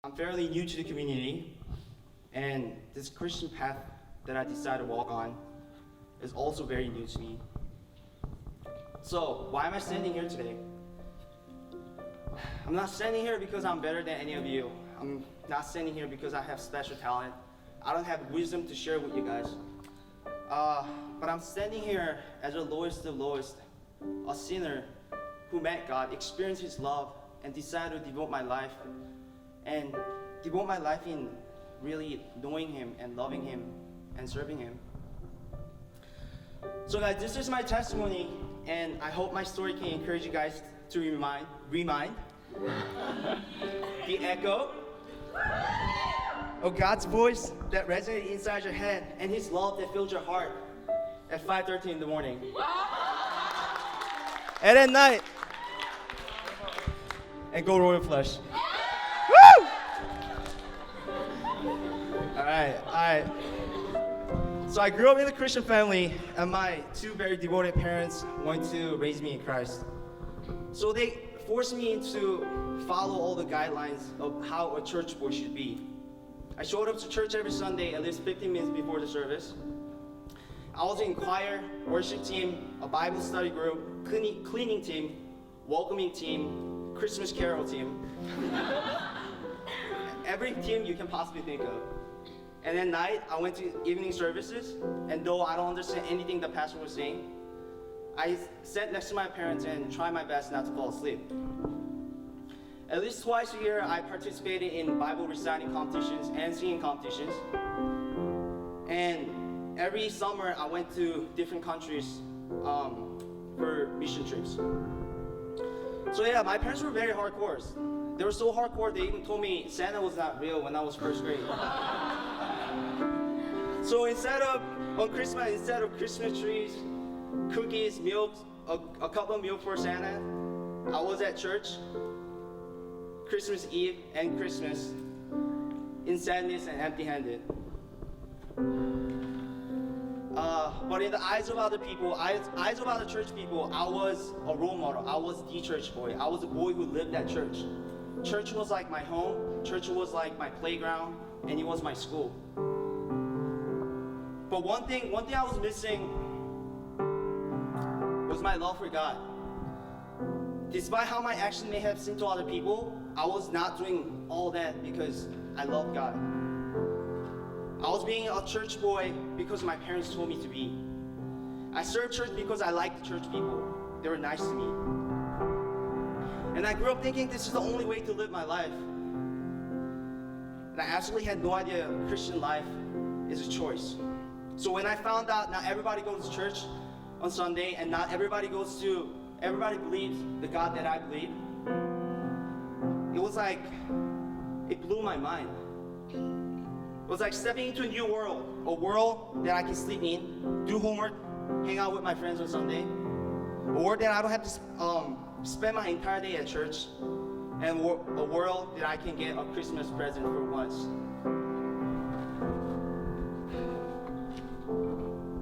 I'm fairly new to the community, and this Christian path that I decided to walk on is also very new to me. So, why am I standing here today? I'm not standing here because I'm better than any of you. I'm not standing here because I have special talent. I don't have wisdom to share with you guys. But I'm standing here as the lowest of lowest, a sinner who met God, experienced His love, and decided to devote my life in really knowing Him and loving Him and serving Him. So guys, this is my testimony, and I hope my story can encourage you guys to remind the echo of God's voice that resonated inside your head and His love that filled your heart at 5:30 in the morning. And at night. And go Royal Flush. Woo! Alright. So I grew up in a Christian family, and my two very devoted parents wanted to raise me in Christ. So they forced me to follow all the guidelines of how a church boy should be. I showed up to church every Sunday at least 15 minutes before the service. I was in choir, worship team, a Bible study group, cleaning team, welcoming team, Christmas carol team. Every team you can possibly think of. And at night, I went to evening services, and though I don't understand anything the pastor was saying, I sat next to my parents and tried my best not to fall asleep. At least twice a year, I participated in Bible reciting competitions and singing competitions. And every summer, I went to different countries for mission trips. So yeah, my parents were very hardcore. They were so hardcore, they even told me Santa was not real when I was first grade. So instead of Christmas trees, cookies, milk, a cup of milk for Santa, I was at church, Christmas Eve and Christmas, in sadness and empty-handed. But in the eyes of other people, eyes of other church people, I was a role model. I was the church boy. I was a boy who lived at church. Church was like my home. Church was like my playground, and it was my school. But one thing I was missing was my love for God. Despite how my action may have seemed to other people, I was not doing all that because I love God. I was being a church boy because my parents told me to be. I served church because I liked the church people. They were nice to me. And I grew up thinking this is the only way to live my life. And I absolutely had no idea Christian life is a choice. So when I found out not everybody goes to church on Sunday and not everybody believes the God that I believe, it was like, it blew my mind. It was like stepping into a new world, a world that I can sleep in, do homework, hang out with my friends on Sunday, a world that I don't have to spend my entire day at church, and a world that I can get a Christmas present for once.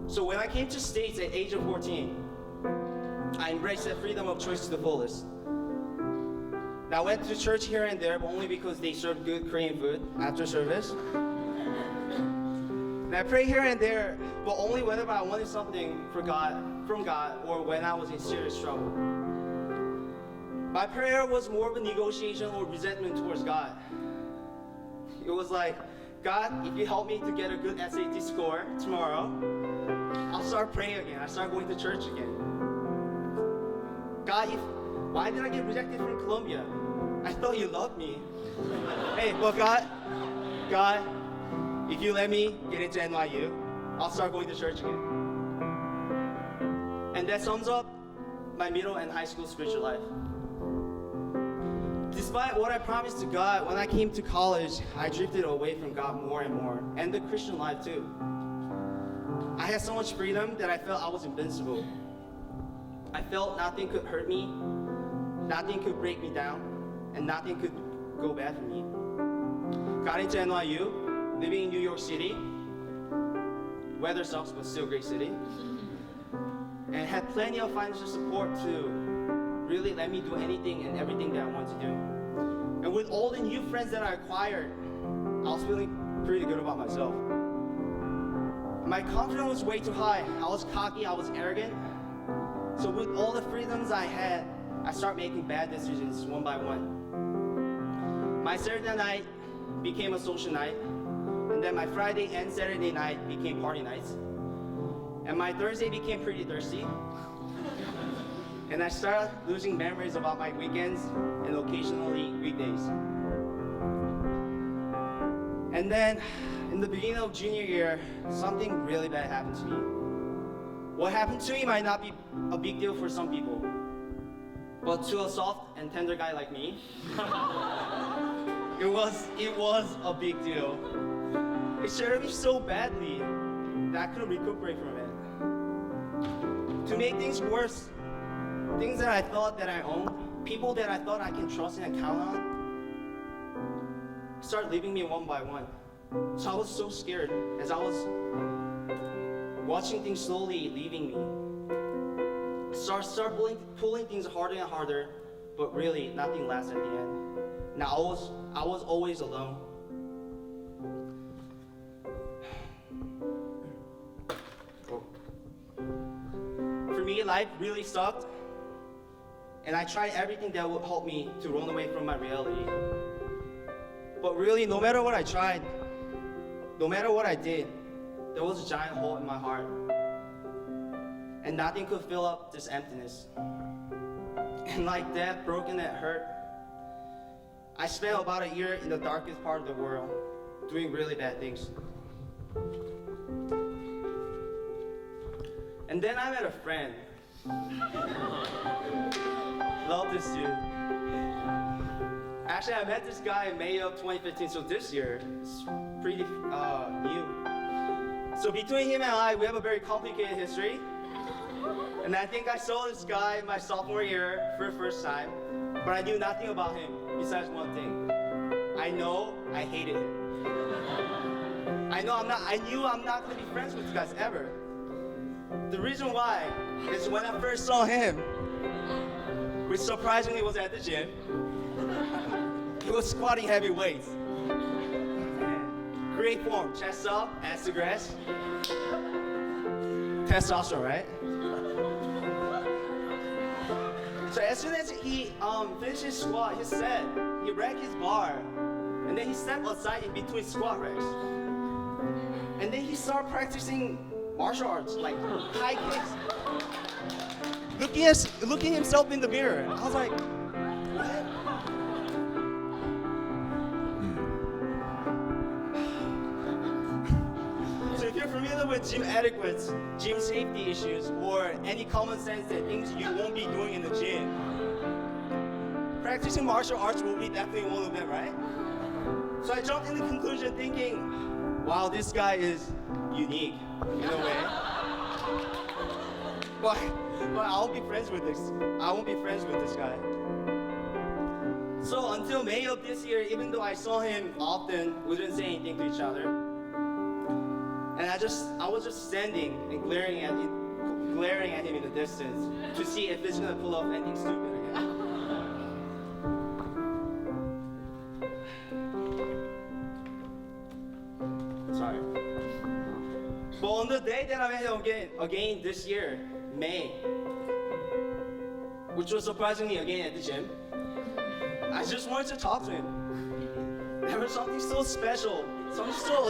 So when I came to States at age of 14, I embraced that freedom of choice to the fullest. Now I went to church here and there, but only because they served good Korean food after service. And I prayed here and there, but only whenever I wanted something from God, or when I was in serious trouble. My prayer was more of a negotiation or resentment towards God. It was like, God, if you help me to get a good SAT score tomorrow, I'll start praying again. I start going to church again. God, why did I get rejected from Columbia? I thought you loved me. Hey, well, God, if you let me get into NYU, I'll start going to church again. And that sums up my middle and high school spiritual life. Despite what I promised to God, when I came to college, I drifted away from God more and more, and the Christian life too. I had so much freedom that I felt I was invincible. I felt nothing could hurt me, nothing could break me down, and nothing could go bad for me. Got into NYU, living in New York City. Weather sucks, but still a great city. And had plenty of financial support to really let me do anything and everything that I wanted to do. And with all the new friends that I acquired, I was feeling pretty good about myself. My confidence was way too high. I was cocky, I was arrogant. So with all the freedoms I had, I started making bad decisions one by one. My Saturday night became a social night, and then my Friday and Saturday night became party nights. And my Thursday became pretty thirsty. And I started losing memories about my weekends and occasionally weekdays. And then, in the beginning of junior year, something really bad happened to me. What happened to me might not be a big deal for some people, but to a soft and tender guy like me, it was a big deal. It shattered me so badly that I couldn't recuperate from it. To make things worse, things that I thought that I owned, people that I thought I can trust and count on, started leaving me one by one. So I was so scared as I was watching things slowly leaving me. Start pulling things harder and harder, but really nothing lasts at the end. Now I was always alone. For me, life really sucked, and I tried everything that would help me to run away from my reality. But really, no matter what I tried, no matter what I did, there was a giant hole in my heart. And nothing could fill up this emptiness. And like that broken and hurt, I spent about a year in the darkest part of the world, doing really bad things. And then I met a friend. Love this dude. Actually, I met this guy in May of 2015, so this year, it's pretty new. So between him and I, we have a very complicated history. And I think I saw this guy in my sophomore year for the first time, but I knew nothing about him besides one thing. I know I hated him. I knew I'm not gonna be friends with you guys ever. The reason why is when I first saw him, which surprisingly was at the gym, he was squatting heavy weights. Great form, chest up, ass to grass. Testosterone, right? So as soon as he finished his squat, his set, he racked his bar, and then he stepped aside in between squat racks. And then he started practicing martial arts, like high kicks. Looking himself in the mirror. I was like, what? So if you're familiar with gym etiquettes, gym safety issues, or any common sense that things you won't be doing in the gym, practicing martial arts will be definitely one of them, right? So I jumped in the conclusion thinking, wow, this guy is unique in a way. But I won't be friends with this. I won't be friends with this guy. So until May of this year, even though I saw him often, we didn't say anything to each other. And I was just standing and glaring at him in the distance to see if he's gonna pull off anything stupid again. Sorry. But on the day that I met him again this year, May, which was surprisingly again at the gym, I just wanted to talk to him. There was something so special, something so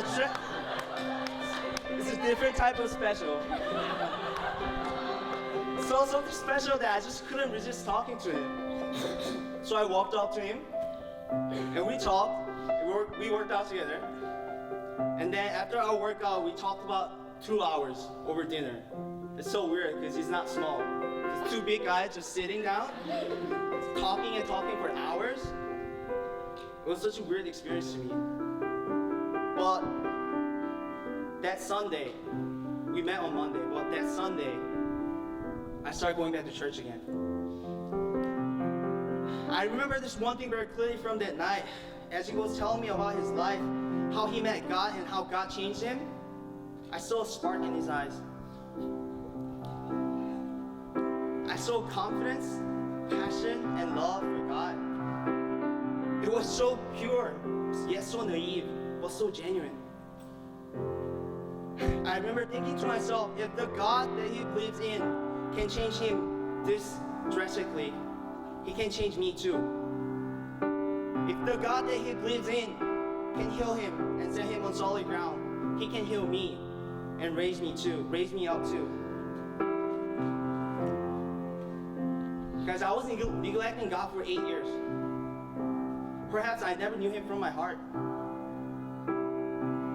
it's a different type of special. So something special that I just couldn't resist talking to him. So I walked up to him, and we talked. We worked out together. And then after our workout, we talked about 2 hours over dinner. It's so weird because he's not small. He's two big guys just sitting down, talking for hours. It was such a weird experience to me. But that Sunday, we met on Monday, but that Sunday, I started going back to church again. I remember this one thing very clearly from that night, as he was telling me about his life, how he met God and how God changed him. I saw a spark in his eyes. I saw confidence, passion, and love for God. It was so pure, yet so naive, but so genuine. I remember thinking to myself, if the God that he believes in can change him this drastically, he can change me too. If the God that he believes in can heal him and set him on solid ground, he can heal me and raise me up too. Guys, I was neglecting God for 8 years. Perhaps I never knew him from my heart.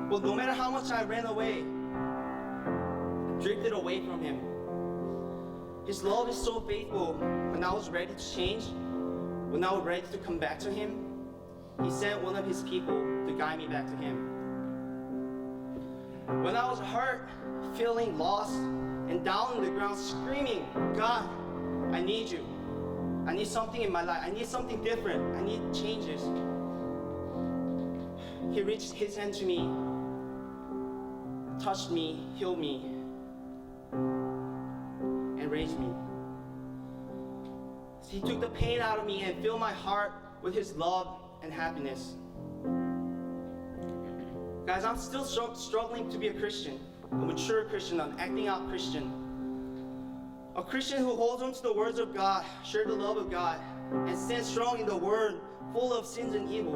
But no matter how much I ran away, drifted away from him, his love is so faithful. When I was ready to change, when I was ready to come back to him, he sent one of his people to guide me back to him. When I was hurt, feeling lost, and down on the ground screaming, God, I need you. I need something in my life. I need something different. I need changes. He reached his hand to me, touched me, healed me, and raised me. He took the pain out of me and filled my heart with his love and happiness. Guys, I'm still struggling to be a Christian, a mature Christian, an acting out Christian. A Christian who holds on to the words of God, shares the love of God, and stands strong in the world full of sins and evil.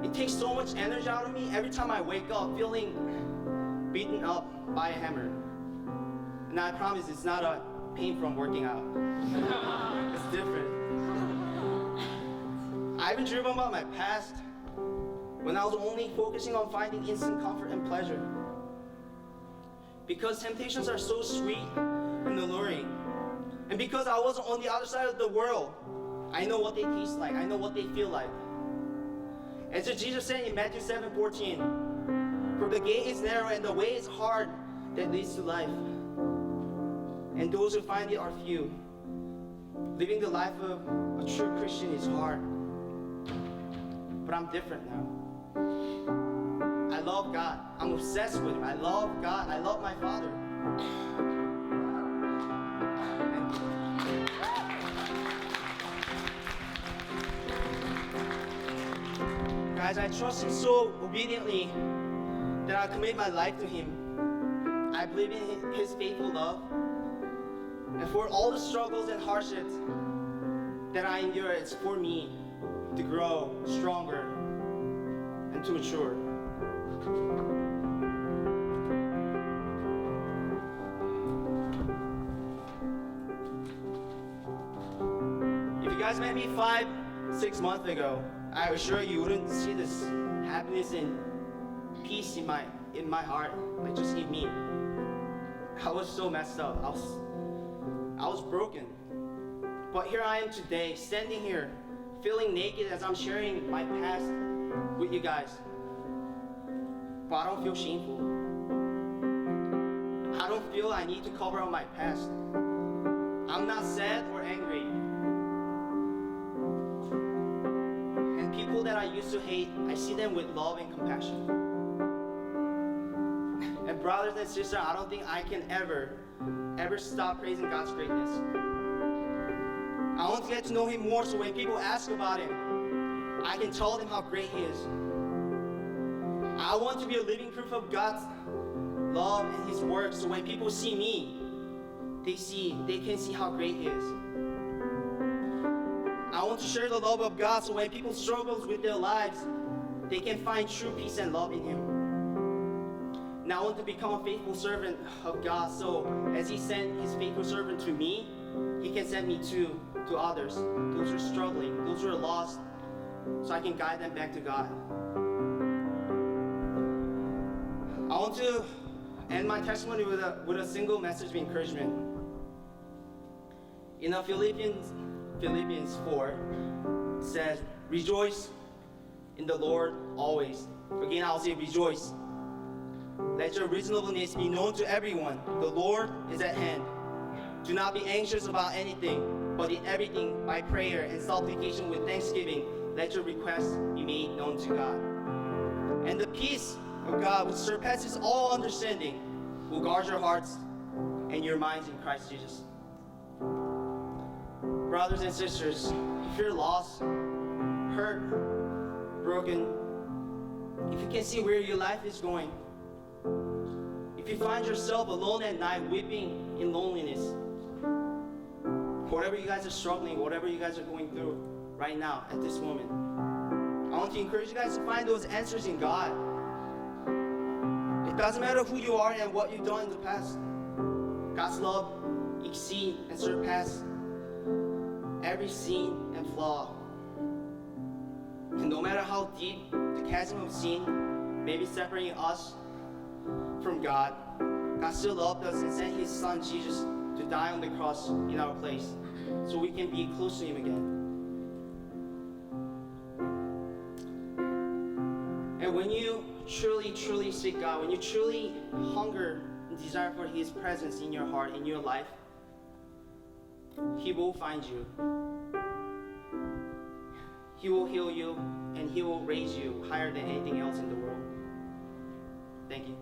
It takes so much energy out of me every time I wake up feeling beaten up by a hammer. And I promise it's not a pain from working out. It's different. I've been driven by my past when I was only focusing on finding instant comfort and pleasure. Because temptations are so sweet and alluring. And because I was on the other side of the world, I know what they taste like. I know what they feel like. As Jesus said in Matthew 7:14, for the gate is narrow and the way is hard that leads to life. And those who find it are few. Living the life of a true Christian is hard. But I'm different now. I love God. I'm obsessed with him. I love God. I love my Father. Guys, I trust him so obediently that I commit my life to him. I believe in his faithful love. And for all the struggles and hardships that I endure, it's for me to grow stronger and to mature. If you guys met me 5-6 months ago, I assure you wouldn't see this happiness and peace in my heart, like just in me. I was so messed up. I was broken. But here I am today, standing here, feeling naked as I'm sharing my past with you guys. But I don't feel shameful. I don't feel I need to cover up my past. I'm not sad or angry. And people that I used to hate, I see them with love and compassion. And brothers and sisters, I don't think I can ever stop praising God's greatness. I want to get to know him more so when people ask about him, I can tell them how great he is. I want to be a living proof of God's love and his work so when people see me, they can see how great he is. I want to share the love of God so when people struggle with their lives, they can find true peace and love in him. And I want to become a faithful servant of God so as he sent his faithful servant to me, he can send me to others, those who are struggling, those who are lost, so I can guide them back to God. I want to end my testimony with a single message of encouragement. In Philippians 4, it says, rejoice in the Lord always. Again, I'll say rejoice. Let your reasonableness be known to everyone. The Lord is at hand. Do not be anxious about anything, but in everything by prayer and supplication with thanksgiving, let your requests be made known to God. And the peace of God, which surpasses all understanding, will guard your hearts and your minds in Christ Jesus. Brothers and sisters, if you're lost, hurt, broken, if you can see where your life is going, if you find yourself alone at night weeping in loneliness, whatever you guys are struggling, whatever you guys are going through right now at this moment, I want to encourage you guys to find those answers in God. It doesn't matter who you are and what you've done in the past. God's love exceeds and surpasses every sin and flaw. And no matter how deep the chasm of sin may be separating us from God, God still loved us and sent His Son Jesus to die on the cross in our place so we can be close to Him again. And when you truly, truly seek God, when you truly hunger and desire for His presence in your heart, in your life, He will find you. He will heal you, and He will raise you higher than anything else in the world. Thank you.